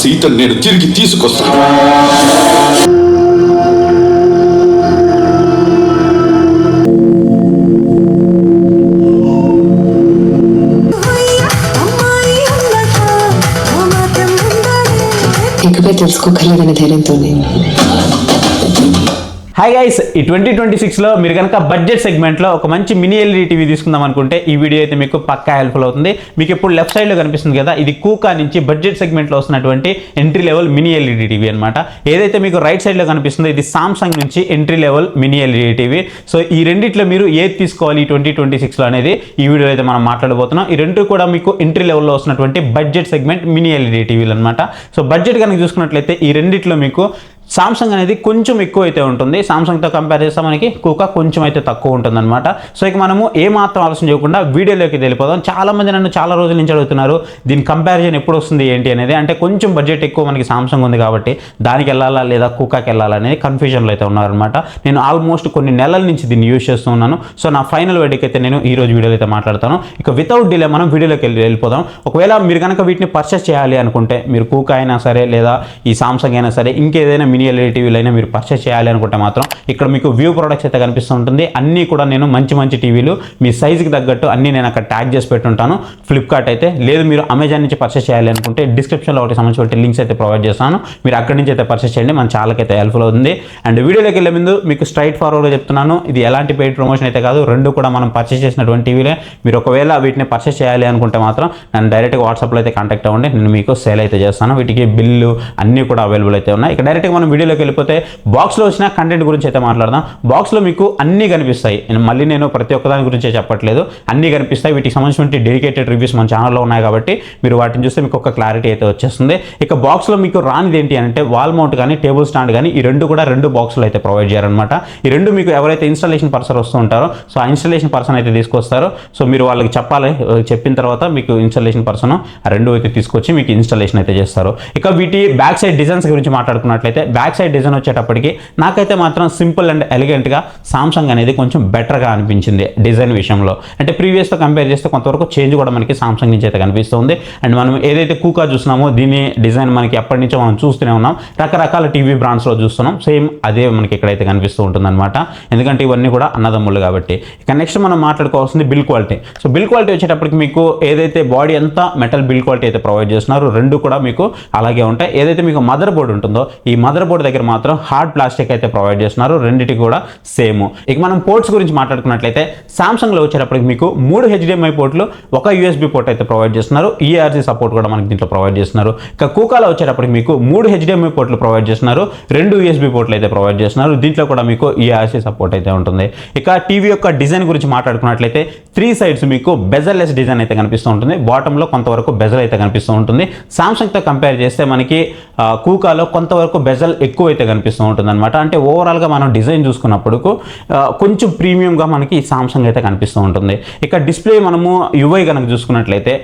సీతను నేను తిరిగి తీసుకొస్తాను. ఇంకపై తెలుసుకోగలిగిన ధైర్యంతోనే. హాయ్ గైస్, ఈ 2026లో మీరు కనుక బడ్జెట్ సెగ్మెంట్లో ఒక మంచి మినీ ఎల్ఈడి టీవీ తీసుకుందాం అనుకుంటే ఈ వీడియో అయితే మీకు పక్కా హెల్ప్ఫుల్ అవుతుంది. మీకు ఇప్పుడు లెఫ్ట్ సైడ్లో కనిపిస్తుంది కదా, ఇది కూకా నుంచి బడ్జెట్ సెగ్మెంట్లో వస్తున్నటువంటి entry level mini LED TV అనమాట. ఏదైతే మీకు రైట్ సైడ్లో కనిపిస్తుందో ఇది సామ్సంగ్ నుంచి entry level mini LED TV. So ఈ రెండిట్లో మీరు ఏది తీసుకోవాలి ఈ 2026లో అనేది ఈ వీడియో అయితే మనం మాట్లాడబోతున్నాం. ఈ రెండు కూడా మీకు ఎంట్రీ లెవెల్లో వస్తున్నటువంటి బడ్జెట్ సెగ్మెంట్ మినీ ఎల్ఈడి టీవీలు అనమాట. సో బడ్జెట్ కనుక చూసుకున్నట్లయితే ఈ రెండిట్లో మీకు సామ్సంగ్ అనేది కొంచెం ఎక్కువ అయితే ఉంటుంది. సామ్సంగ్తో కంపేర్ చేస్తే మనకి కూకా కొంచెం అయితే తక్కువ ఉంటుంది అనమాట. సో ఇక మనము ఏమాత్రం ఆలోచన చేయకుండా వీడియోలోకి వెళ్ళిపోదాం. చాలామంది నన్ను చాలా రోజుల నుంచి అడుగుతున్నారు దీని కంపారిజన్ ఎప్పుడు వస్తుంది ఏంటి అనేది. అంటే కొంచెం బడ్జెట్ ఎక్కువ మనకి సామ్సంగ్ ఉంది కాబట్టి దానికి వెళ్ళాలా లేదా కూకాకి వెళ్ళాలా అనేది కన్ఫ్యూజన్లో అయితే ఉన్నారనమాట. నేను ఆల్మోస్ట్ కొన్ని నెలల నుంచి దీన్ని యూజ్ చేస్తూ ఉన్నాను. సో నా ఫైనల్ వెడికి అయితే నేను ఈ రోజు వీడియోలో అయితే మాట్లాడతాను. ఇక వితౌట్ డిలే మనం వీడియోలోకి వెళ్ళిపోదాం. ఒకవేళ మీరు కనుక వీటిని పర్చేస్ చేయాలి అనుకుంటే మీరు కూకా అయినా సరే లేదా ఈ సామ్సంగ్ అయినా సరే ఇంకేదైనా మినీ ఎల్ఈడి టీవీలు అయినా మీరు పర్చేస్ చేయాలి అనుకుంటే మాత్రం ఇక్కడ మీకు వ్యూ ప్రొడక్ట్స్ అయితే కనిపిస్తూ ఉంటుంది. అన్నీ కూడా నేను మంచి మంచి టీవీలు మీ సైజుకి తగ్గట్టు అన్నీ నేను అక్కడ ట్యాగ్ చేసి పెట్టుంటాను. ఫ్లిప్కార్ట్ అయితే లేదు మీరు అమెజాన్ నుంచి పర్చేస్ చేయాలి అనుకుంటే డిస్క్రిప్షన్లో ఒకటి సంబంధించిన లింక్స్ అయితే ప్రొవైడ్ చేస్తాను. మీరు అక్కడి నుంచి అయితే పర్చేస్ చేయండి, మన ఛానల్కైతే హెల్ప్ఫుల్ అవుతుంది. అండ్ వీడియోలోకి వెళ్ళే ముందు మీకు స్ట్రైట్ ఫార్వర్డ్గా చెప్తున్నాను, ఇది ఎలాంటి పెయిడ్ ప్రమోషన్ అయితే కాదు. రెండు కూడా మనం పర్చేస్ చేసినటువంటి టీవీలే. మీరు ఒకవేళ వీటిని పర్చేస్ చేయాలి అనుకుంటే మాత్రం నన్ను డైరెక్ట్గా వాట్సాప్లో అయితే కాంటాక్ట్ అవ్వండి, నేను మీకు సేల్ అయితే చేస్తాను. వీటికి బిల్లు అన్నీ కూడా అవైలబుల్ అయితే ఉన్నాయి. ఇక డైరెక్ట్గా మనం వీడియోలోకి వెళ్ళిపోతే బాక్స్లో వచ్చిన కంటెంట్ గురించి అయితే మాట్లాడదాం. బాక్స్లో మీకు అన్నీ కనిపిస్తాయి. మళ్ళీ నేను ప్రతి ఒక్కదాని గురించే చెప్పట్లేదు, అన్నీ కనిపిస్తాయి. వీటికి సంబంధించిన డెడికేటెడ్ రివ్యూస్ మన ఛానల్లో ఉన్నాయి కాబట్టి మీరు వాటిని చూస్తే మీకు ఒక క్లారిటీ అయితే వచ్చేస్తుంది. ఇక బాక్స్లో మీకు రానిది ఏంటి అంటే వాల్ మౌంట్ కానీ టేబుల్ స్టాండ్ కానీ ఈ రెండు కూడా రెండు బాక్సులు అయితే ప్రొవైడ్ చేయాలన్నమాట. ఈ రెండు మీకు ఎవరైతే ఇన్స్టాలేషన్ పర్సన్ వస్తూ ఉంటారో సో ఆ ఇన్స్టాలేషన్ పర్సన్ అయితే తీసుకొస్తారో సో మీరు వాళ్ళకి చెప్పాలి, చెప్పిన తర్వాత మీకు ఇన్స్టాలేషన్ పర్సన్ ఆ రెండు అయితే తీసుకొచ్చి మీకు ఇన్స్టాలేషన్ అయితే చేస్తారు. ఇక వీటి బ్యాక్ సైడ్ డిజైన్స్ గురించి మాట్లాడుకున్నట్లయితే బ్యాక్ సైడ్ డిజైన్ వచ్చేటప్పటికి నాకైతే మాత్రం సింపుల్ అండ్ ఎలిగెంట్గా సామ్సంగ్ అనేది కొంచెం బెటర్గా అనిపించింది డిజైన్ విషయంలో. అంటే ప్రీవియస్తో కంపేర్ చేస్తే కొంతవరకు చేంజ్ కూడా మనకి సామ్సంగ్ నుంచి అయితే కనిపిస్తుంది. అండ్ మనం ఏదైతే కూకా చూస్తున్నామో దీని డిజైన్ మనకి ఎప్పటి నుంచో మనం చూస్తూనే ఉన్నాం, రకరకాల టీవీ బ్రాండ్స్లో చూస్తున్నాం. సేమ్ అదే మనకి ఇక్కడైతే కనిపిస్తూ ఉంటుంది అనమాట, ఎందుకంటే ఇవన్నీ కూడా అన్నదమ్ములు కాబట్టి. ఇక నెక్స్ట్ మనం మాట్లాడుకోవాల్సింది build quality. So build quality వచ్చేటప్పటికి మీకు ఏదైతే బాడీ అంతా మెటల్ బిల్ క్వాలిటీ అయితే ప్రొవైడ్ చేస్తున్నారు, రెండు కూడా మీకు అలాగే ఉంటాయి. ఏదైతే మీకు మదర్ బోర్డు ఉంటుందో ఈ మదర్ బోర్డు దగ్గర మాత్రం హార్డ్ ప్లాస్టిక్ అయితే ప్రొవైడ్ చేస్తున్నారు, రెండింటికి కూడా సేమ్. ఇక మనం పోర్ట్స్ గురించి మాట్లాడుకున్నట్లయితే సామ్సంగ్లో వచ్చేటప్పటికి మీకు 3 HDMI పోర్ట్లు, ఒక USB పోర్ట్ అయితే ప్రొవైడ్ చేస్తున్నారు. ERC సపోర్ట్ కూడా మనకి దీంట్లో ప్రొవైడ్ చేస్తున్నారు. ఇక కూకాలో వచ్చేటప్పటికి మీకు 3 HDMI పోర్ట్లు ప్రొవైడ్ చేస్తున్నారు, 2 USB పోర్ట్లు అయితే ప్రొవైడ్ చేస్తున్నారు. దీంట్లో కూడా మీకు ERC సపోర్ట్ అయితే ఉంటుంది. ఇక టీవీ యొక్క డిజైన్ గురించి మాట్లాడుకున్నట్లయితే 3 సైడ్స్ మీకు బెజల్ లెస్ డిజైన్ అయితే కనిపిస్తూ ఉంటుంది. బాటంలో కొంతవరకు బెజల్ అయితే కనిపిస్తూ ఉంటుంది. సామ్సంగ్తో కంపేర్ చేస్తే మనకి కూకాలో కొంతవరకు బెజల్ ఎక్కువ అయితే కనిపిస్తూ ఉంటుంది అనమాట. అంటే ఓవరాల్గా మనం డిజైన్ చూసుకున్నప్పుడు కొంచెం ప్రీమియంగా మనకి సామ్సంగ్ అయితే కనిపిస్తూ ఉంటుంది. ఇక డిస్ప్లే మనము UI కనుక చూసుకున్నట్లయితే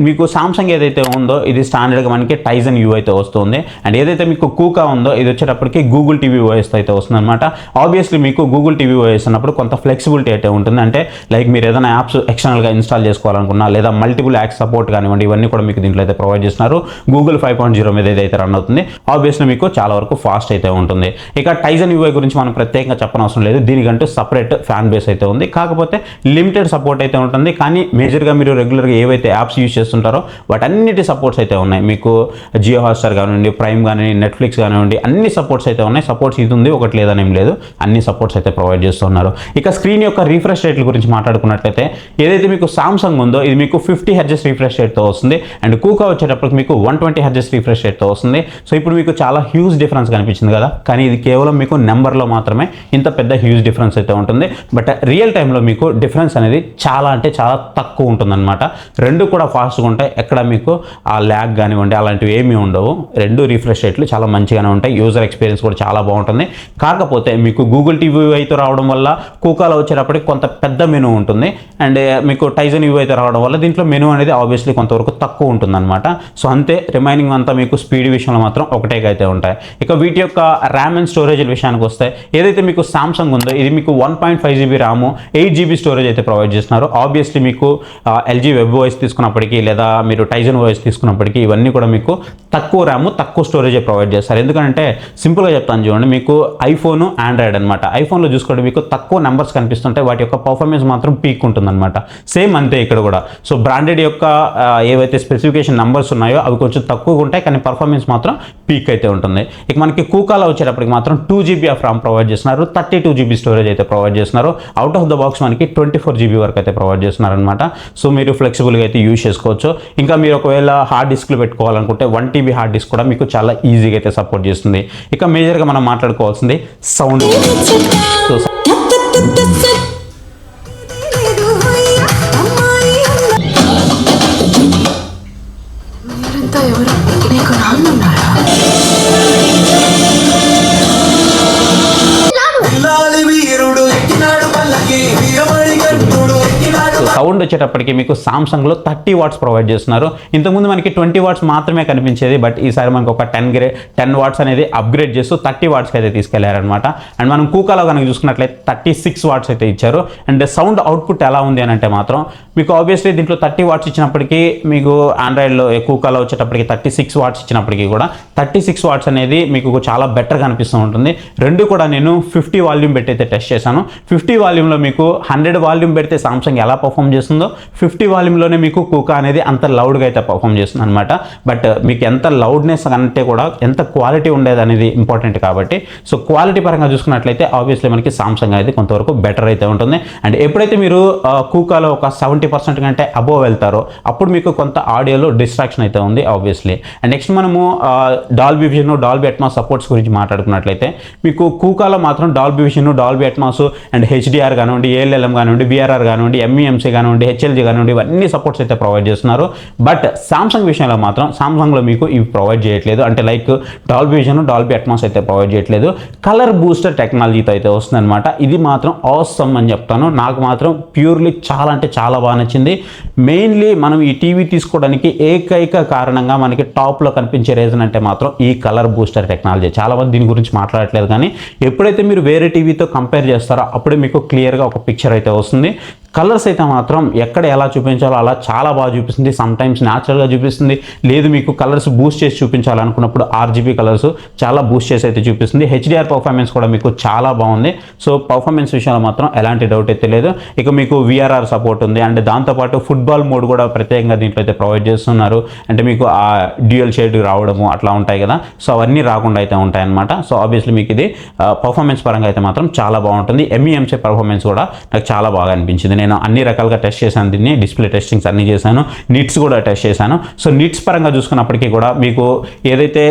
మీకు సామ్సంగ్ ఏదైతే ఉందో ఇది స్టాండర్డ్గా మనకి టైజన్ యూ అయితే వస్తుంది. అండ్ ఏదైతే మీకు కూకా ఉందో ఇది వచ్చేటప్పటికి గూగుల్ టీవీ ఓఎస్ అయితే వస్తుంది అనమాట. ఆబ్వియస్లీ మీకు గూగుల్ టీవీ ఓఎస్ అన్నప్పుడు కొంత ఫ్లెక్సిబిలిటీ అయితే ఉంటుంది. అంటే లైక్ మీరు ఏదైనా యాప్స్ ఎక్స్టర్నల్గా ఇన్స్టాల్ చేసుకోవాలనుకున్నా లేదా మల్టిపుల్ యాప్స్ సపోర్ట్ కానివ్వండి, ఇవన్నీ కూడా మీకు దీంట్లో అయితే ప్రొవైడ్ చేస్తున్నారు. గూగుల్ 5.0 మీద ఏదైతే రన్ అవుతుంది ఆబ్వియస్లీ మీకు చాలా వరకు ఫాస్ట్ అయితే ఉంటుంది. ఇక టైజన్ యూఐ గురించి మనం ప్రత్యేకంగా చెప్పనవసరం లేదు, దీనికంటూ సపరేట్ ఫ్యాన్ బేస్ అయితే ఉంది. కాకపోతే లిమిటెడ్ సపోర్ట్ అయితే ఉంటుంది, కానీ మేజర్గా మీరు రెగ్యులర్గా ఏవైతే యాప్స్ యూజ్ చేస్తుంటారో వాటన్నిటి సపోర్ట్స్ అయితే ఉన్నాయి. మీకు జియో హాట్స్టార్ కానివ్వండి, ప్రైమ్ కానివ్వండి, నెట్ఫ్లిక్స్ కానివ్వండి, అన్ని సపోర్ట్స్ అయితే ఉన్నాయి. సపోర్ట్స్ ఇది ఉంది ఒకటి లేదని ఏం లేదు, అన్ని సపోర్ట్స్ అయితే ప్రొవైడ్ చేస్తున్నారు. ఇక స్క్రీన్ యొక్క రీఫ్రెష్ రేట్ల గురించి మాట్లాడుకున్నట్లయితే ఏదైతే మీకు సామ్సంగ్ ఉందో ఇది మీకు 50 Hz రీఫ్రెష్ రేట్తో వస్తుంది. అండ్ కూకా వచ్చేటప్పటికి మీకు 120 Hz రీఫ్రెష్ రేట్తో వస్తుంది. సో ఇప్పుడు మీకు చాలా హ్యూజ్ డిఫరెన్స్ కనిపించింది కదా, కానీ ఇది కేవలం మీకు నెంబర్లో మాత్రమే ఇంత పెద్ద హ్యూజ్ డిఫరెన్స్ అయితే ఉంటుంది. బట్ రియల్ టైంలో మీకు డిఫరెన్స్ అనేది చాలా అంటే చాలా తక్కువ ఉంటుందన్నమాట. రెండు కూడా ఫాస్ట్గా ఉంటాయి, ఎక్కడ మీకు ఆ ల్యాగ్ కానివ్వండి అలాంటివి ఏమీ ఉండవు. రెండు రిఫ్రెష్ రేట్లు చాలా మంచిగానే ఉంటాయి, యూజర్ ఎక్స్పీరియన్స్ కూడా చాలా బాగుంటుంది. కాకపోతే మీకు గూగుల్ టీవీ అయితే రావడం వల్ల కూకాలో వచ్చేటప్పటికి కొంత పెద్ద మెనూ ఉంటుంది. అండ్ మీకు టైజన్ యూవీ అయితే రావడం వల్ల దీంట్లో మెనూ అనేది ఆబ్వియస్లీ కొంతవరకు తక్కువ ఉంటుందన్నమాట. సో అంతే, రిమైనింగ్ అంతా మీకు స్పీడ్ విషయంలో మాత్రం ఒకటే అయితే ఉంటాయి. ఇక వీటి యొక్క ర్యామ్ అండ్ స్టోరేజ్ విషయానికి వస్తే ఏదైతే మీకు సామ్సంగ్ ఉందో ఇది మీకు 1.5 GB ర్యామ్ 8 GB స్టోరేజ్ అయితే ప్రొవైడ్ చేస్తున్నారు. ఆబ్వియస్లీ మీకు LG వెబ్ ఓఎస్ తీసుకున్నప్పటికీ లేదా మీరు టైజన్ వాయిస్ తీసుకున్నప్పటికీ ఇవన్నీ కూడా మీకు తక్కువ ర్యామ్ తక్కువ స్టోరేజ్ ప్రొవైడ్ చేస్తారు. ఎందుకంటే సింపుల్గా చెప్తాను చూడండి, మీకు ఐఫోన్ ఆండ్రాయిడ్ అనమాట. ఐఫోన్లో చూసుకోండి మీకు తక్కువ నెంబర్స్ కనిపిస్తుంటాయి, వాటి యొక్క పర్ఫార్మెన్స్ మాత్రం పీక్ ఉంటుందన్నమాట. సేమ్ అంతే ఇక్కడ కూడా. సో బ్రాండెడ్ యొక్క ఏవైతే స్పెసిఫికేషన్ నెంబర్స్ ఉన్నాయో అవి కొంచెం తక్కువగా ఉంటాయి, కానీ పర్ఫార్మెన్స్ మాత్రం పీక్ అయితే ఉంటుంది. ఇక మనకి కూకాలో వచ్చేటప్పటికి మాత్రం 2GB ఆఫ్ ర్యామ్ ప్రొవైడ్ చేస్తున్నారు, 32GB స్టోరేజ్ అయితే ప్రొవైడ్ చేస్తున్నారు. అవుట్ ఆఫ్ ద బాక్స్ మనకి 24GB వరకు అయితే ప్రొవైడ్ చేస్తున్నారు అనమాట. సో మీరు ఫ్లెక్సిబుల్గా అయితే యూజ్ చేసుకోవచ్చు. ఇంకా మీరు ఒకవేళ హార్డ్ డిస్క్లు పెట్టుకోవాలనుకుంటే 1TB హార్డ్ డిస్క్ కూడా మీకు చాలా ఈజీగా అయితే సపోర్ట్ చేస్తుంది. ఇక మేజర్గా మనం మాట్లాడుకోవాల్సింది సౌండ్. సో సౌండ్ వచ్చేటప్పటికి మీకు సామ్సంగ్లో 30 వాట్స్ ప్రొవైడ్ చేస్తున్నారు. ఇంతకుముందు మనకి 20 వాట్స్ మాత్రమే కనిపించేది, బట్ ఈసారి మనకు ఒక 10 వాట్స్ అనేది అప్గ్రేడ్ చేస్తూ 30 వాట్స్కి అయితే తీసుకెళ్లారనమాట. అండ్ మనం కూకాలో కనుక చూసుకున్నట్లయితే 36 వాట్స్ అయితే ఇచ్చారు. అండ్ సౌండ్ అవుట్పుట్ ఎలా ఉంది అని అంటే మాత్రం మీకు ఆబ్వియస్లీ దీంట్లో 30 వాట్స్ ఇచ్చినప్పటికీ మీకు ఆండ్రాయిడ్లో కూకాలో వచ్చేటప్పటికి 36 వాట్స్ ఇచ్చినప్పటికీ కూడా 36 వాట్స్ అనేది మీకు చాలా బెటర్గా అనిపిస్తూ ఉంటుంది. రెండు కూడా నేను 50 వాల్యూమ్ పెట్టి అయితే టెస్ట్ చేశాను. 50 వాల్యూమ్లో మీకు 100 వాల్యూమ్ పెడితే సామ్సంగ్ ఎలా పర్ఫామ్ చేస్తుందో 50 వాల్యూమ్లోనే మీకు కూకా అనేది అంత లౌడ్గా అయితే పర్ఫామ్ చేస్తుంది అనమాట. బట్ మీకు ఎంత లౌడ్నెస్ అంటే కూడా ఎంత క్వాలిటీ ఉండేది అనేది ఇంపార్టెంట్ కాబట్టి, సో క్వాలిటీ పరంగా చూసుకున్నట్లయితే ఆబ్వియస్లీ మనకి సామ్సంగ్ అనేది కొంతవరకు బెటర్ అయితే ఉంటుంది. అండ్ ఎప్పుడైతే మీరు కూకాలో ఒక 70% కంటే అబోవ్ వెళ్తారో అప్పుడు మీకు కొంత ఆడియోలో డిస్ట్రాక్షన్ అయితే ఉంది ఆబ్వియస్లీ. అండ్ నెక్స్ట్ మనము Dolby vision, Dolby Atmos supports గురించి మాట్లాడుకున్నట్లయితే మీకు కూకాలో మాత్రం Dolby vision, Dolby Atmos and HDR కానివ్వండి, ALLM కానివ్వండి, VRR కానివ్వండి, MEMC కానివ్వండి, HLG కానివ్వండి, ఇవన్నీ సపోర్ట్స్ అయితే ప్రొవైడ్ చేస్తున్నారు. బట్ సామ్సంగ్ విషయంలో మాత్రం సామ్సంగ్లో మీకు ఇవి ప్రొవైడ్ చేయట్లేదు. అంటే like Dolby vision, Dolby Atmos అయితే ప్రొవైడ్ చేయట్లేదు. కలర్ బూస్టర్ టెక్నాలజీతో అయితే వస్తుంది అనమాట. ఇది మాత్రం ఆసమ్ అని చెప్తాను. నాకు మాత్రం ప్యూర్లీ చాలా అంటే చాలా బాగా నచ్చింది. మెయిన్లీ మనం ఈ టీవీ తీసుకోవడానికి ఏకైక కారణంగా మనకి టాప్లో కనిపించే రీజన్ అంటే మాత్రం ఈ కలర్ బూస్టర్ టెక్నాలజీ. చాలామంది దీని గురించి మాట్లాడట్లేదు, కానీ ఎప్పుడైతే మీరు వేరే టీవీతో కంపేర్ చేస్తారో అప్పుడే మీకు క్లియర్గా ఒక పిక్చర్ అయితే వస్తుంది. కలర్స్ అయితే మాత్రం ఎక్కడ ఎలా చూపించాలో అలా చాలా బాగా చూపిస్తుంది. సమ్టైమ్స్ న్యాచురల్గా చూపిస్తుంది, లేదు మీకు కలర్స్ బూస్ట్ చేసి చూపించాలనుకున్నప్పుడు RGB కలర్స్ చాలా బూస్ట్ చేసి అయితే చూపిస్తుంది. HDR పర్ఫార్మెన్స్ కూడా మీకు చాలా బాగుంది. సో పర్ఫార్మెన్స్ విషయంలో మాత్రం ఎలాంటి డౌట్ అయితే లేదు. ఇక మీకు VRR సపోర్ట్ ఉంది. అండ్ దాంతోపాటు ఫుట్బాల్ మోడ్ కూడా ప్రత్యేకంగా దీంట్లో అయితే ప్రొవైడ్ చేస్తున్నారు. అంటే మీకు ఆ డ్యూయల్ షేడ్ రావడము అట్లా ఉంటాయి కదా, సో అవన్నీ రాకుండా అయితే ఉంటాయన్నమాట. సో ఆబ్వియస్లీ మీకు ఇది పర్ఫార్మెన్స్ పరంగా అయితే మాత్రం చాలా బాగుంటుంది. MEMC పర్ఫార్మెన్స్ కూడా నాకు చాలా బాగా అనిపించింది. నేను అన్ని రకాలుగా టెస్ట్ చేశాను దీన్ని, డిస్ప్లే టెస్టింగ్స్ అన్ని చేశాను, నిట్స్ కూడా టెస్ట్ చేశాను. సో నిట్స్ పరంగా చూసుకున్నప్పటికీ కూడా మీకు ఏదైతే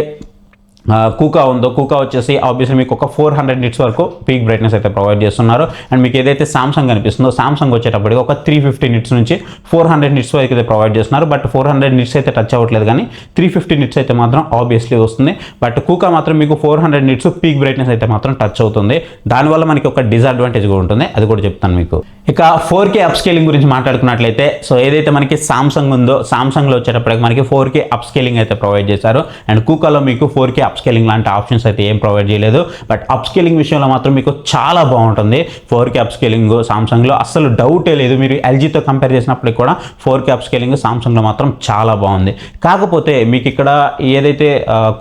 కూకా ఉందో, కూకా వచ్చేసి ఆబ్వియస్లీ మీకు ఒక 400 నిట్స్ వరకు పీక్ బ్రైట్నెస్ అయితే ప్రొవైడ్ చేస్తున్నారు. అండ్ మీకు ఏదైతే సామ్సంగ్ కనిపిస్తుందో సామ్సంగ్ వచ్చేటప్పటికి ఒక 350 నిట్స్ నుంచి 400 నిట్స్ వరకు అయితే ప్రొవైడ్ చేస్తున్నారు. బట్ 400 నిట్స్ అయితే టచ్ అవ్వట్లేదు, కానీ 350 నిట్స్ అయితే మాత్రం ఆబ్వియస్లీ వస్తుంది. బట్ కూకా మాత్రం మీకు 400 నిట్స్ పీక్ బ్రైట్నెస్ అయితే మాత్రం టచ్ అవుతుంది. దానివల్ల మనకి ఒక డిసడ్వాంటేజ్ కూడా ఉంటుంది, అది కూడా చెప్తాను మీకు. ఇక 4K అప్స్కేలింగ్ గురించి మాట్లాడుకున్నట్లయితే, సో ఏదైతే మనకి సామ్సంగ్ ఉందో సామ్సంగ్లో వచ్చేటప్పటికి మనకి 4K అప్స్కేలింగ్ అయితే ప్రొవైడ్ చేశారు. అండ్ కూకాలో మీకు 4K అప్స్కేలింగ్ లాంటి ఆప్షన్స్ అయితే ఏం ప్రొవైడ్ చేయలేదు. బట్ అప్స్కేలింగ్ విషయంలో మాత్రం మీకు చాలా బాగుంటుంది. 4K అప్స్కేలింగ్ సామ్సంగ్లో అస్సలు డౌటే లేదు. మీరు LGతో కంపేర్ చేసినప్పటికి కూడా 4K అప్స్కేలింగ్ సామ్సంగ్లో మాత్రం చాలా బాగుంది. కాకపోతే మీకు ఇక్కడ ఏదైతే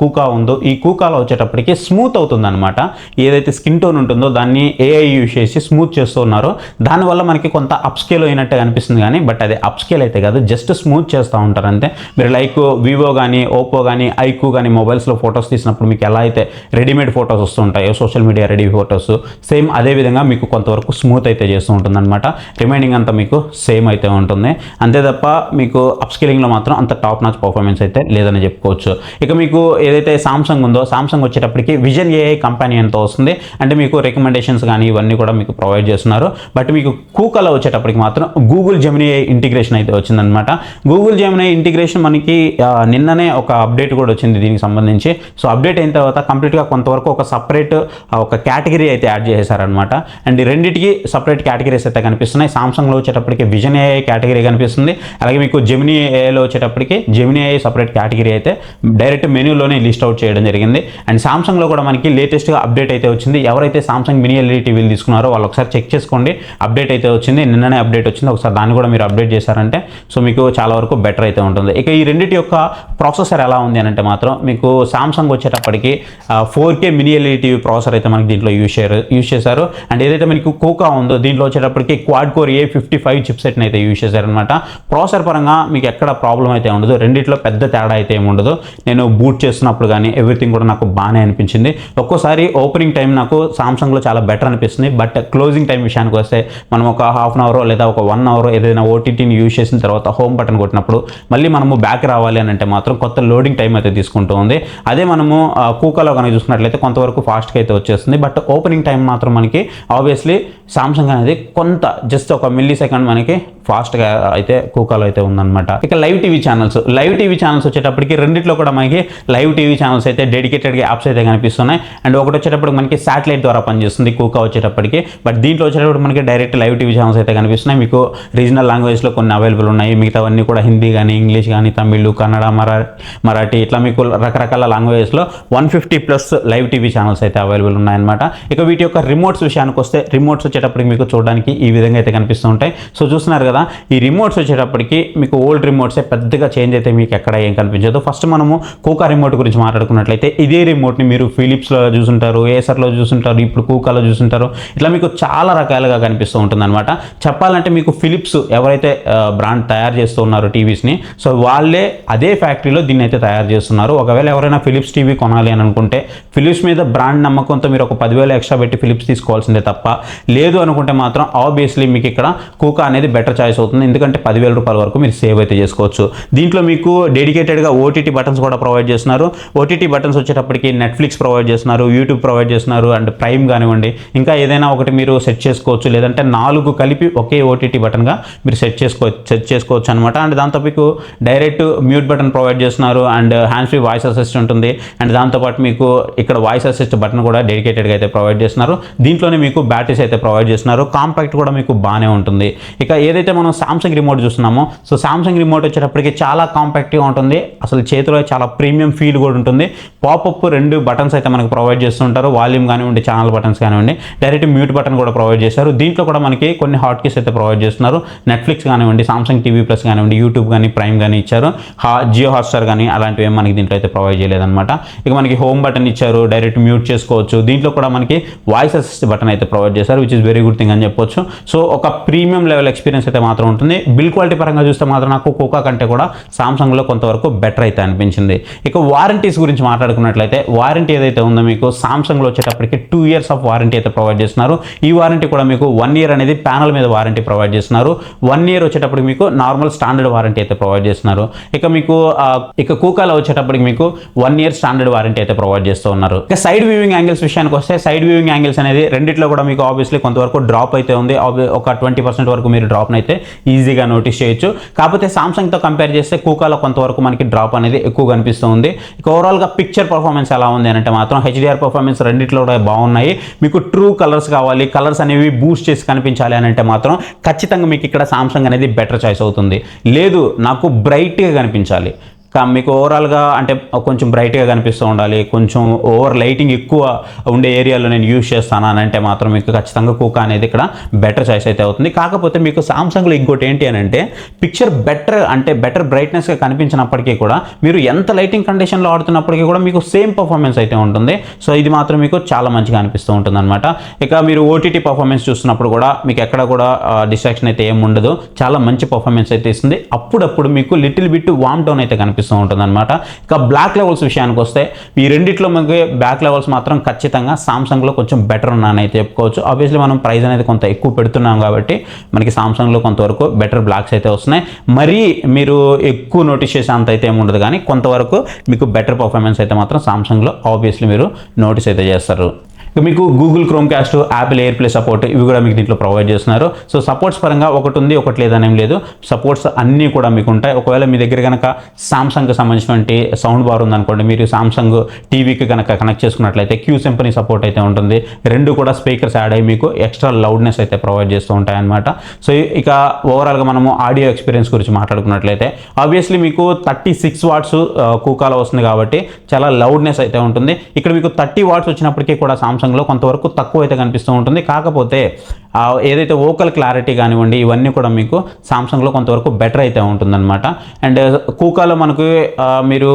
కూకా ఉందో ఈ కూకాలో వచ్చేటప్పటికి స్మూత్ అవుతుంది అనమాట. ఏదైతే స్కిన్ టోన్ ఉంటుందో దాన్ని AI యూజ్ చేసి స్మూత్ చేస్తూ ఉన్నారో దానివల్ల మనకి కొంత అప్స్కేల్ అయినట్టే అనిపిస్తుంది, కానీ బట్ అది అప్స్కేల్ అయితే కాదు, జస్ట్ స్మూత్ చేస్తూ ఉంటారు అంతే. మీరు లైక్ వివో కానీ, ఓప్పో కానీ, ఐక్యూ కానీ మొబైల్స్లో ఫొటోస్ తీసినప్పుడు మీకు ఎలా అయితే రెడీమేడ్ ఫొటోస్ వస్తుంటాయో, social media ready photos, same అదే విధంగా మీకు కొంతవరకు స్మూత్ అయితే చేస్తూ ఉంటుంది అనమాట. రిమైనింగ్ అంతా మీకు సేమ్ అయితే ఉంటుంది అంతే తప్ప మీకు అప్స్కేలింగ్లో మాత్రం అంత టాప్ నాచ్ పర్ఫార్మెన్స్ అయితే లేదని చెప్పుకోవచ్చు. ఇక మీకు ఏదైతే సామ్సంగ్ ఉందో సామ్సంగ్ వచ్చేటప్పటికి విజన్ AI కంపెనీతో వస్తుంది. అంటే మీకు రికమెండేషన్స్ కానీ ఇవన్నీ కూడా మీకు ప్రొవైడ్ చేస్తున్నారు. బట్ మీకు కూకాలో వచ్చేటప్పటికి మాత్రం గూగుల్ జెమినీ ఇంటిగ్రేషన్ అయితే వచ్చిందనమాట. గూగుల్ జెమినీ ఇంటిగ్రేషన్ మనకి నిన్ననే ఒక అప్డేట్ కూడా వచ్చింది దీనికి సంబంధించి. సో అప్డేట్ అయిన తర్వాత కంప్లీట్గా కొంతవరకు ఒక సపరేట్ ఒక కేటగిరీ అయితే యాడ్ చేశారనమాట. అండ్ రెండింటికి సపరేట్ కేటగిరీస్ అయితే కనిపిస్తున్నాయి. సామ్సంగ్లో వచ్చేటప్పటికి విజన్ AI కేటగిరీ కనిపిస్తుంది. అలాగే మీకు జెమినీ AIలో వచ్చేటప్పటికి జెమినీ AI సపరేట్ కేటగిరీ అయితే డైరెక్ట్ మెనూలోనే లిస్ట్ అవుట్ చేయడం జరిగింది. అండ్ సామ్సంగ్లో కూడా మనకి లేటెస్ట్గా అప్డేట్ అయితే వచ్చింది. ఎవరైతే సామ్సంగ్ మినీ LED టీవీలు తీసుకున్నారో వాళ్ళు ఒకసారి చెక్ చేసుకోండి, అప్డేట్ అయితే వచ్చింది, నిన్ననే అప్డేట్ వచ్చింది. ఒకసారి దాన్ని కూడా మీరు అప్డేట్ చేశారంటే సో మీకు చాలా వరకు బెటర్ అయితే ఉంటుంది. ఇక ఈ రెండింటి యొక్క ప్రాసెసర్ ఎలా ఉంది అని అంటే మాత్రం మీకు సామ్సంగ్ వచ్చేటప్పటికి 4K mini LED TV processor అయితే మనకి దీంట్లో యూజ్ చేశారు. అండ్ ఏదైతే మనకి కూకా ఉందో దీంట్లో వచ్చేటప్పటికి క్వాడ్ కోర్ A55 చిప్సెట్ని అయితే యూజ్ చేశారనమాట. ప్రాసెసర్ పరంగా మీకు ఎక్కడ ప్రాబ్లం అయితే ఉండదు, రెండిట్లో పెద్ద తేడా అయితే ఏమి ఉండదు. నేను బూట్ చేస్తున్నప్పుడు కానీ ఎవ్రీథింగ్ కూడా నాకు బాగానే అనిపించింది. ఒక్కోసారి ఓపెనింగ్ టైం నాకు సామ్సంగ్లో చాలా బెటర్ అనిపిస్తుంది, బట్ క్లోజింగ్ టైం విషయానికి వస్తే మనం ఒక హాఫ్ అన్ అవర్ లేదా ఒక 1 అవర్ ఏదైనా ఓటీటీని యూజ్ చేసిన తర్వాత హోమ్ బటన్ కొట్టినప్పుడు మళ్ళీ మనము బ్యాక్ రావాలి అని అంటే మాత్రం కొత్త లోడింగ్ టైం అయితే తీసుకుంటూ ఉంది. అదే మనము కూకాలో కనుక చూసుకున్నట్లయితే కొంతవరకు ఫాస్ట్గా అయితే వచ్చేస్తుంది, బట్ ఓపెనింగ్ టైం మాత్రం మనకి ఆబ్వియస్లీ సామ్సంగ్ అనేది కొంత జస్ట్ ఒక మిల్లీ సెకండ్ మనకి ఫాస్ట్గా అయితే కూకాలో అయితే ఉందన్నమాట. ఇక లైవ్ టీవీ ఛానల్స్ వచ్చేటప్పటికి రెండిట్లో కూడా మనకి లైవ్ టీవీ ఛానల్స్ అయితే డెడికేటెడ్గా యాప్స్ అయితే కనిపిస్తున్నాయి. అండ్ ఒకటి వచ్చేటప్పుడు మనకి శాటిలైట్ ద్వారా పనిచేస్తుంది కూకా వచ్చేటప్పటికి, బట్ దీంట్లో వచ్చేటప్పుడు మనకి డైరెక్ట్ లైవ్ టీవీ ఛానల్స్ అయితే కనిపిస్తున్నాయి. మీకు రీజనల్ లాంగ్వేజ్లో కొన్ని అవైలబుల్ ఉన్నాయి, మిగతావన్నీ కూడా హిందీ కానీ ఇంగ్లీష్ కానీ తమిళ్ కన్నడ మరాఠీ ఇట్లా మీకు రకరకాల లాంగ్వేజెస్లో 150+ లైవ్ టీవీ ఛానల్స్ అయితే అవైలబుల్ ఉన్నాయన్నమాట. ఇక వీటి యొక్క రిమోట్స్ విషయానికి వస్తే రిమోట్స్ వచ్చేటప్పటికి మీకు చూడడానికి ఈ విధంగా అయితే కనిపిస్తూ ఉంటాయి. సో చూస్తున్నారు కదా, ఈ రిమోట్స్ వచ్చేటప్పటికి మీకు ఓల్డ్ రిమోట్సే, పెద్దగా చేంజ్ అయితే మీకు ఎక్కడ ఏం కనిపించదు. ఫస్ట్ మనము కూకా రిమోట్ గురించి మాట్లాడుకున్నట్లయితే ఇదే రిమోట్ని మీరు ఫిలిప్స్లో చూసుంటారు, ఏసర్లో చూసుంటారు, ఇప్పుడు కూకాలో చూసుంటారు. ఇట్లా మీకు చాలా రకాలుగా కనిపిస్తూ ఉంటుంది అనమాట. చెప్పాలంటే మీకు ఫిలిప్స్ ఎవరైతే బ్రాండ్ తయారు చేస్తూ ఉన్నారు టీవీస్ని, సో వాళ్ళే అదే ఫ్యాక్టరీలో దీన్ని అయితే తయారు చేస్తున్నారు. ఒకవేళ ఎవరైనా ఫిలిప్స్ టీవీ కొనాలి అని అనుకుంటే ఫిలిప్స్ మీద బ్రాండ్ నమ్మకంతో మీరు ఒక 10,000 ఎక్స్ట్రా పెట్టి ఫిలిప్స్ తీసుకోవాల్సిందే తప్ప, లేదు అనుకుంటే మాత్రం ఆబ్వియస్లీ మీకు ఇక్కడ కూకా అనేది బెటర్ చాయిస్ అవుతుంది. ఎందుకంటే 10,000 రూపాయల వరకు మీరు సేవ్ అయితే చేసుకోవచ్చు. దీంట్లో మీకు డెడికేటెడ్గా ఓటీటీ బటన్స్ కూడా ప్రొవైడ్ చేస్తున్నారు. ఓటీటీ బటన్స్ వచ్చేటప్పటికి నెట్ఫ్లిక్స్ ప్రొవైడ్ చేస్తున్నారు, యూట్యూబ్ ప్రొవైడ్ చేస్తున్నారు, అండ్ ప్రైమ్ కానివ్వండి, ఇంకా ఏదైనా ఒకటి మీరు సెట్ చేసుకోవచ్చు. లేదంటే 4 కలిపి ఒకే ఓటీటీ బటన్గా మీరు సెట్ చేసుకోవచ్చు అనమాట. అండ్ దాంతో మీకు డైరెక్ట్ మ్యూట్ బటన్ ప్రొవైడ్ చేస్తున్నారు, and hands free voice assist ఉంటుంది. అండ్ దాంతోపాటు మీకు ఇక్కడ వాయిస్ అసిస్ట్ బటన్ కూడా డెడికేటెడ్గా అయితే ప్రొవైడ్ చేస్తున్నారు. దీంట్లోనే మీకు బ్యాటరీస్ అయితే ప్రొవైడ్ చేస్తున్నారు. కాంపాక్ట్ కూడా మీకు బాగానే ఉంటుంది. ఇక ఏదైతే మనం సామ్సంగ్ రిమోట్ చూస్తున్నామో, సో సామ్సంగ్ రిమోట్ వచ్చేటప్పటికి చాలా కాంపాక్ట్గా ఉంటుంది. అసలు చేతిలో చాలా ప్రీమియం ఫీల్ కూడా ఉంటుంది. పాపప్ 2 బటన్స్ అయితే మనకు ప్రొవైడ్ చేస్తుంటారు, వాల్యూమ్ కానివ్వండి, ఛానల్ బటన్స్ కానివ్వండి, డైరెక్ట్ మ్యూట్ బటన్ కూడా ప్రొవైడ్ చేశారు. దీంట్లో కూడా మనకి కొన్ని హాట్ కీస్ అయితే ప్రొవైడ్ చేస్తున్నారు. నెట్ఫ్లిక్స్ కానివ్వండి, సామ్సంగ్ టీవీ ప్లస్ కానివ్వండి, యూట్యూబ్ కానీ ప్రైమ్ కానీ ఇచ్చారు. జియో హాట్స్టార్ కానీ అలాంటివి మనకి దీంట్లో అయితే ప్రొవైడ్ చేయలేదన్నమాట. ఇక మనకి హోమ్ బటన్ ఇచ్చారు, డైరెక్ట్ మ్యూట్ చేసుకోవచ్చు. దీంట్లో కూడా మనకి వాయిస్ అసిస్ట్ బటన్ అయితే ప్రొవైడ్ చేశారు, which is very good thing అని చెప్పొచ్చు. సో ఒక ప్రీమియం లెవెల్ ఎక్స్పీరియన్స్ అయితే మాత్రం ఉంటుంది. బిల్ క్వాలిటీ పరంగా చూస్తే మాత్రం నాకు కూకా కంటే కూడా సామ్సంగ్లో కొంతవరకు బెటర్ అయితే అనిపించింది. ఇక వారంటీస్ గురించి మాట్లాడుకున్నట్లయితే వారంటీ ఏదైతే ఉందో మీకు సామ్సంగ్లో వచ్చేటప్పటికి 2 years ఆఫ్ వారంటీ అయితే ప్రొవైడ్ చేస్తున్నారు. ఈ వారంటీ కూడా మీకు 1 year అనేది ప్యానల్ మీద వారంటీ ప్రొవైడ్ చేస్తున్నారు. 1 year వచ్చేటప్పటికి మీకు నార్మల్ స్టాండర్డ్ వారంటీ అయితే ప్రొవైడ్ చేస్తున్నారు. ఇక మీకు కూకాలో వచ్చేటప్పటికి మీకు 1 year స్టాండర్డ్ వారంటీ అయితే ప్రొవైడ్ చేస్తూ ఉన్నారు. ఇక సైడ్ వ్యూవింగ్ యాంగిల్స్ విషయానికి వస్తే సైడ్ వ్యూవింగ్ యాంగిల్స్ అనేది రెండిట్లో కూడా మీకు ఆబ్వియస్లీ కొంతవరకు డ్రాప్ అయితే ఉంది. ఒక 20% వరకు మీరు డ్రాప్ని అయితే ఈజీగా నోటీస్ చేయొచ్చు. కాకపోతే సామ్సంగ్తో కంపేర్ చేస్తే కూకాలో కొంతవరకు మనకి డ్రాప్ అనేది ఎక్కువ కనిపిస్తూ ఉంది. ఇక ఓవరాల్గా పిక్చర్ పర్ఫార్మెన్స్ ఎలా ఉంది అంటే మాత్రం HDR పర్ఫార్మెన్స్ రెండిట్లో కూడా బాగున్నాయి. మీకు ట్రూ కలర్స్ కావాలి, కలర్స్ అనేవి బూస్ట్ చేసి కనిపించాలి అని అంటే మాత్రం ఖచ్చితంగా మీకు ఇక్కడ సామ్సంగ్ అనేది బెటర్ చాయిస్ అవుతుంది. లేదు నాకు బ్రైట్గా కనిపించాలి, మీకు ఓవరాల్గా అంటే కొంచెం బ్రైట్గా కనిపిస్తూ ఉండాలి, కొంచెం ఓవర్ లైటింగ్ ఎక్కువ ఉండే ఏరియాలో నేను యూజ్ చేస్తాను అని అంటే మాత్రం మీకు ఖచ్చితంగా కూకా అనేది ఇక్కడ బెటర్ చాయిస్ అయితే అవుతుంది. కాకపోతే మీకు సామ్సంగ్లో ఇంకోటి ఏంటి అని అంటే పిక్చర్ బెటర్ బ్రైట్నెస్గా కనిపించినప్పటికీ కూడా మీరు ఎంత లైటింగ్ కండిషన్లో ఆడుతున్నప్పటికీ కూడా మీకు సేమ్ పర్ఫార్మెన్స్ అయితే ఉంటుంది. సో ఇది మాత్రం మీకు చాలా మంచిగా అనిపిస్తూ ఉంటుంది అనమాట. ఇక మీరు ఓటీటీ పర్ఫార్మెన్స్ చూస్తున్నప్పుడు కూడా మీకు ఎక్కడ కూడా డిస్ట్రాక్షన్ అయితే ఏమి ఉండదు, చాలా మంచి పర్ఫార్మెన్స్ అయితే ఇస్తుంది. అప్పుడప్పుడు మీకు లిటిల్ బిట్ వామ్ టోన్ అయితే కనిపిస్తుంది ఉంటుందన్నమాట. ఇక బ్లాక్ లెవెల్స్ విషయానికి వస్తే ఈ రెండిట్లో మనకి బ్లాక్ లెవెల్స్ మాత్రం ఖచ్చితంగా సామ్సంగ్లో కొంచెం బెటర్ ఉన్నాయని అయితే చెప్పుకోవచ్చు. ఆబ్వియస్లీ మనం ప్రైస్ అనేది కొంత ఎక్కువ పెడుతున్నాం కాబట్టి మనకి సామ్సంగ్లో కొంతవరకు బెటర్ బ్లాక్స్ అయితే వస్తున్నాయి. మరీ మీరు ఎక్కువ నోటీస్ చేసే అంత అయితే ఏమి ఉండదు, కానీ కొంతవరకు మీకు బెటర్ పర్ఫార్మెన్స్ అయితే మాత్రం సామ్సంగ్లో ఆబ్వియస్లీ మీరు నోటీస్ అయితే చేస్తారు. మీకు Google chrome cost, Apple air play support ఇవి కూడా మీకు దీంట్లో ప్రొవైడ్ చేస్తున్నారు. సో సపోర్ట్స్ పరంగా ఒకటి ఉంది, ఒకటి లేదనేం లేదు, సపోర్ట్స్ అన్నీ కూడా మీకు ఉంటాయి. ఒకవేళ మీ దగ్గర కనుక సామ్సంగ్కి సంబంధించినటువంటి సౌండ్ బార్ ఉందనుకోండి, మీరు సామ్సంగ్ టీవీకి కనుక కనెక్ట్ చేసుకున్నట్లయితే క్యూ సింఫనీ సపోర్ట్ అయితే ఉంటుంది. 2 కూడా స్పీకర్స్ యాడ్ అయ్యి మీకు ఎక్స్ట్రా లౌడ్నెస్ అయితే ప్రొవైడ్ చేస్తూ ఉంటాయి అన్నమాట. సో ఇక ఓవరాల్గా మనము ఆడియో ఎక్స్పీరియన్స్ గురించి మాట్లాడుకున్నట్లయితే ఆబ్వియస్లీ మీకు 36 watts కూకాలో వస్తుంది కాబట్టి చాలా లౌడ్నెస్ అయితే ఉంటుంది. ఇక్కడ మీకు 30 watts వచ్చినప్పటికీ కూడా సామ్సంగ్లో కొంతవరకు తక్కువ అయితే కనిపిస్తూ ఉంటుంది. కాకపోతే ఏదైతే వోకల్ క్లారిటీ కానివ్వండి ఇవన్నీ కూడా మీకు సామ్సంగ్లో కొంతవరకు బెటర్ అయితే ఉంటుందన్నమాట. అండ్ కూకాలో మనకు మీరు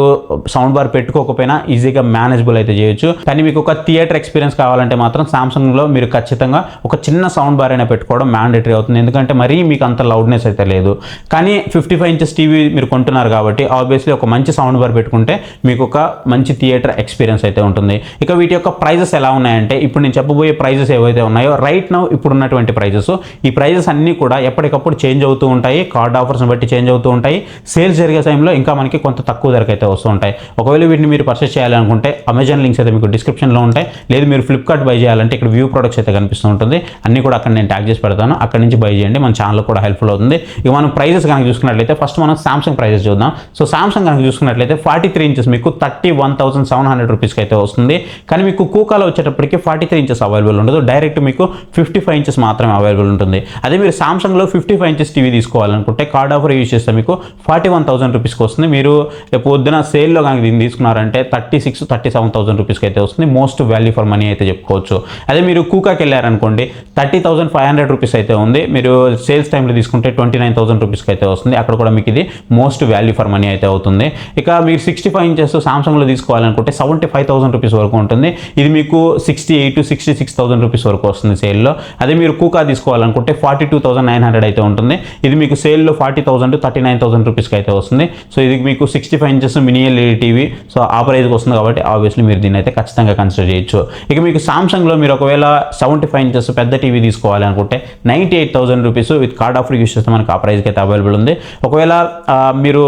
సౌండ్ బార్ పెట్టుకోకపోయినా ఈజీగా మేనేజబుల్ అయితే చేయొచ్చు. కానీ మీకు ఒక థియేటర్ ఎక్స్పీరియన్స్ కావాలంటే మాత్రం సామ్సంగ్లో మీరు ఖచ్చితంగా ఒక చిన్న సౌండ్ బార్ అయినా పెట్టుకోవడం మ్యాండేటరీ అవుతుంది. ఎందుకంటే మరీ మీకు అంత లౌడ్నెస్ అయితే లేదు. కానీ 55 ఇంచెస్ టీవీ మీరు కొంటున్నారు కాబట్టి ఆబ్వియస్లీ ఒక మంచి సౌండ్ బార్ పెట్టుకుంటే మీకు ఒక మంచి థియేటర్ ఎక్స్పీరియన్స్ అయితే ఉంటుంది. ఇక వీటి యొక్క ప్రైజెస్ ఎలా ఉన్నాయంటే ఇప్పుడు నేను చెప్పబోయే ప్రైజెస్ ఏవైతే ఉన్నాయో రైట్ నౌ ఇప్పుడు ఉన్నటువంటి ప్రైజెస్, ఈ ప్రైజెస్ అన్నీ కూడా ఎప్పటికప్పుడు చేంజ్ అవుతూ ఉంటాయి. కార్డ్ ఆఫర్స్ని బట్టి చేంజ్ అవుతూ ఉంటాయి. సేల్స్ జరిగే టైంలో ఇంకా మనకి కొంత తక్కువ ధరకు అయితే వస్తూ ఉంటాయి. ఒకవేళ వీటిని మీరు పర్చేస్ చేయాలనుకుంటే అమెజాన్ లింక్స్ అయితే మీకు డిస్క్రిప్షన్లో ఉంటాయి. లేదు మీరు ఫ్లిప్కార్ట్ బై చేయాలంటే ఇక్కడ వ్యూ ప్రొడక్ట్స్ అయితే కనిపిస్తూ ఉంటుంది. అన్నీ కూడా అక్కడ నేను ట్యాగ్ చేసి పెడతాను. అక్కడ నుంచి బై చేయండి. మన ఛానల్ కూడా హెల్ప్ఫుల్ అవుతుంది. ఇక మనం ప్రైజెస్ కనుక చూసుకున్నట్లయితే ఫస్ట్ మనం సామ్సంగ్ ప్రైజెస్ చూద్దాం. సో సామ్సంగ్ కనుక చూసుకున్నట్లయితే 43 ఇంచెస్ మీకు 31,700 రూపీస్కి అయితే వస్తుంది. కానీ మీకు కూకాలో వచ్చేటప్పటికి 43 ఇంచెస్ అవైలబుల్ ఉండదు. డైరెక్ట్ మీకు 55 ఇంచెస్ మాత్రమే అవైలబుల్ ఉంటుంది. అదే మీరు సామ్సంగ్లో 55 ఇంచెస్ టీవీ తీసుకోవాలనుకుంటే కార్డ్ ఆఫర్ యూజ్ చేస్తే మీకు 41,000 రూపీస్కి వస్తుంది. మీరు రేపు పొద్దున సేల్లో కనుక దీన్ని తీసుకున్నారంటే 37,000 రూపీస్కి అయితే వస్తుంది. మోస్ట్ వాల్యూ ఫర్ మనీ అయితే చెప్పుకోవచ్చు. అదే మీరు కూకాకి వెళ్ళారనుకోండి 30,500 రూపీస్ అయితే ఉంది. మీరు సేల్స్ టైంలో తీసుకుంటే 29,000 రూపీస్కి అయితే వస్తుంది. అక్కడ కూడా మీకు ఇది మోస్ట్ వాల్యూ ఫర్ మనీ అయితే అవుతుంది. ఇక మీరు 65 ఇంచెస్ సామ్సంగ్లో తీసుకోవాలనుకుంటే 75,000 రూపీస్ వరకు ఉంటుంది. ఇది మీకు 68,000-66,000 రూపీస్ వరకు వస్తుంది సేల్లో. అదే మీరు కూకా తీసుకోవాలనుకుంటే 42,900 అయితే ఉంటుంది. ఇది మీకు సేల్లో 40,000-39,000 రూపీస్కి అయితే వస్తుంది. సో ఇది మీకు 65 inches mini LED TV. So ఆ ప్రైస్కి వస్తుంది కాబట్టి ఆబ్వియస్లీ మీరు దీన్ని అయితే ఖచ్చితంగా కన్సిడర్ చేయొచ్చు. ఇక మీకు సామ్సంగ్లో మీరు ఒకవేళ 75 ఇంచెస్ పెద్ద టీవీ తీసుకోవాలనుకుంటే 98,000 rupees with card offer use చేస్తే మనకి ఆ ప్రైస్కి అయితే అవైలబుల్ ఉంది. ఒకవేళ మీరు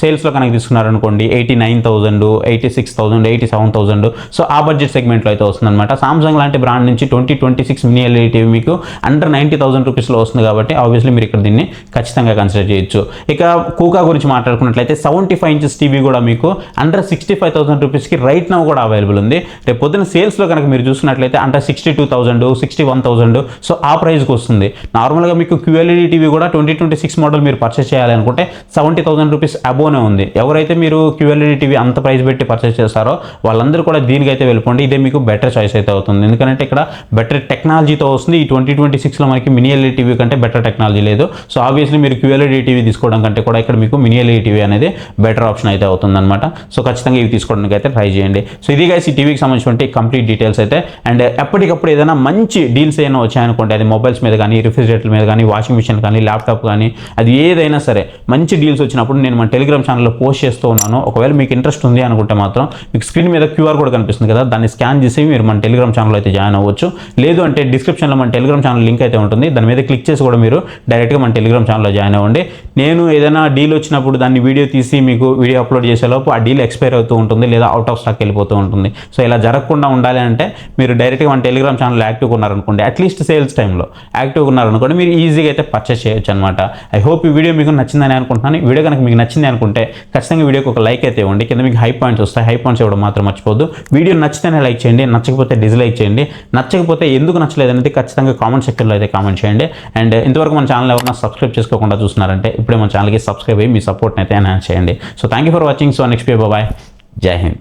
సేల్స్లో కనుక తీసుకున్నారనుకోండి 89,000, 86,000, 87,000 సో ఆ బడ్జెట్ సెగ్మెంట్లో అయితే వస్తుందన్నమాట. సామ్సంగ్ లాంటి బ్రాండ్ నుంచి 2026 మినీ ఎల్ఈడి టీవీ మీకు అండర్ 90,000 రూపీస్లో వస్తుంది కాబట్టి ఆబ్వియస్లీ మీరు ఇక్కడ దీన్ని ఖచ్చితంగా కన్సిడర్ చేయొచ్చు. ఇక కూకా గురించి మాట్లాడుకున్నట్లయితే 75 ఇంచెస్ టీవీ కూడా మీకు అండర్ 65,000 రూపీస్కి రైట్ నౌ కూడా అవైలబుల్ ఉంది. రేపు పొద్దున సేల్స్లో కనుక మీరు చూసినట్లయితే అండర్ 62,000, 61,000 సో ఆ ప్రైస్కి వస్తుంది. నార్మల్గా మీకు QLED టీవీ కూడా 2026 మోడల్ మీరు పర్చేస్ చేయాలనుకుంటే 70,000 రూపీస్ అబోనే ఉంది. ఎవరైతే మీరు QLED టీవీ అంత ప్రైస్ పెట్టి పర్చేస్ చేస్తారో వాళ్ళందరూ కూడా దీనికైతే వెళ్ళిపోండి. ఇదే మీకు బెటర్ చాయిస్ అయితే అవుతుంది. ఎందుకంటే ఇక్కడ బెటర్ టెక్నాలజీతో వస్తుంది. ఈ 2026లో మనకి మినీ ఎల్ఈడి టీవీ కంటే బెటర్ టెక్నాలజీ లేదు. సో ఆబ్వియస్లీ మీరు QLED టీవీ తీసుకోవడం కంటే కూడా ఇక్కడ మీకు మినీ ఎల్ఈడి టీవీ అనేది బెటర్ ఆప్షన్ అయితే అవుతుందన్నమాట. సో ఖచ్చితంగా ఇవి తీసుకోవడానికి అయితే ట్రై చేయండి. సో ఇది గైస్ ఈ టీవీకి సంబంధించిన కంప్లీట్ డీటెయిల్స్ అయితే. అండ్ ఎప్పటికప్పుడు ఏదైనా మంచి డీల్స్ ఏమైనా వచ్చాయనుకోండి, అది మొబైల్స్ మీద కానీ, రిఫ్రిజిరేటర్ మీద కానీ, వాషింగ్ మిషన్ కానీ, ల్యాప్టాప్ కానీ, అది ఏదైనా సరే మంచి డీల్స్ వచ్చినప్పుడు నేను మన టెలిగ్రామ్ ఛానల్లో పోస్ట్ చేస్తూ ఉన్నాను. ఒకవేళ మీకు ఇంట్రెస్ట్ ఉంది అనుకుంటే మాత్రం మీకు స్క్రీన్ మీద QR కోడ్ కనిపిస్తుంది కదా, దాన్ని స్కాన్ చేసి మీరు మన టెలిగ్రామ్ ఛానల్ అయితే జాయిన్ అవ్వచ్చు. లేదు అంటే డిస్క్రిప్షన్లో మన టెలిగ్రామ్ ఛానల్ లింక్ అయితే ఉంటుంది. దాని మీద క్లిక్ చేసి కూడా మీరు డైరెక్ట్గా మన టెలిగ్రామ్ ఛానల్లో జాయిన్ అవ్వండి. నేను ఏదైనా డీల్ వచ్చినప్పుడు దాన్ని వీడియో తీసి మీకు వీడియో అప్లోడ్ చేసేలోపు ఆ డీల్ ఎక్స్పైర్ అవుతూ ఉంటుంది, లేదా అవుట్ ఆఫ్ స్టాక్ వెళ్ళిపోతూ ఉంటుంది. సో ఇలా జరగకుండా ఉండాలి అంటే మీరు డైరెక్ట్గా మన టెలిగ్రామ్ ఛానల్ యాక్టివ్గా ఉన్నారనుకోండి, అట్లీస్ట్ సేల్స్ టైంలో యాక్టివ్గా ఉన్నారనుకోండి, మీరు ఈజీగా అయితే పర్చేస్ చేయొచ్చు అనమాట. ఐ హోప్ ఈ వీడియో మీకు నచ్చిందని అనుకుంటున్నాను. ఈ వీడియో కనుక మీకు నచ్చింది అనుకుంటే ఖచ్చితంగా వీడియోకి ఒక లైక్ అయితే ఇవ్వండి. కింద మీకు హై పాయింట్స్ వస్తాయి, హై పాయింట్స్ ఇవ్వడం మాత్రం మర్చిపోద్దు. వీడియో నచ్చితేనే లైక్ చేయండి, నచ్చకపోతే డిస్లైక్ చేయండి. నచ్చకపోతే ఎందుకు నచ్చలేదు అనేది ఖచ్చితంగా కామెంట్ సెక్షన్లో అయితే కామెంట్ చేయండి. అండ్ ఇంతవరకు మన ఛానల్ ఎవరైనా సబ్స్క్రైబ్ చేసుకోకుండా చూస్తున్నారంటే ఇప్పుడే మన ఛానల్కి సబ్స్క్రైబ్ అయ్యి మీ సపోర్ట్ని అయితే ఎన్హాన్స్ చేయండి. So thank you for watching. So next bye, Jai Hind.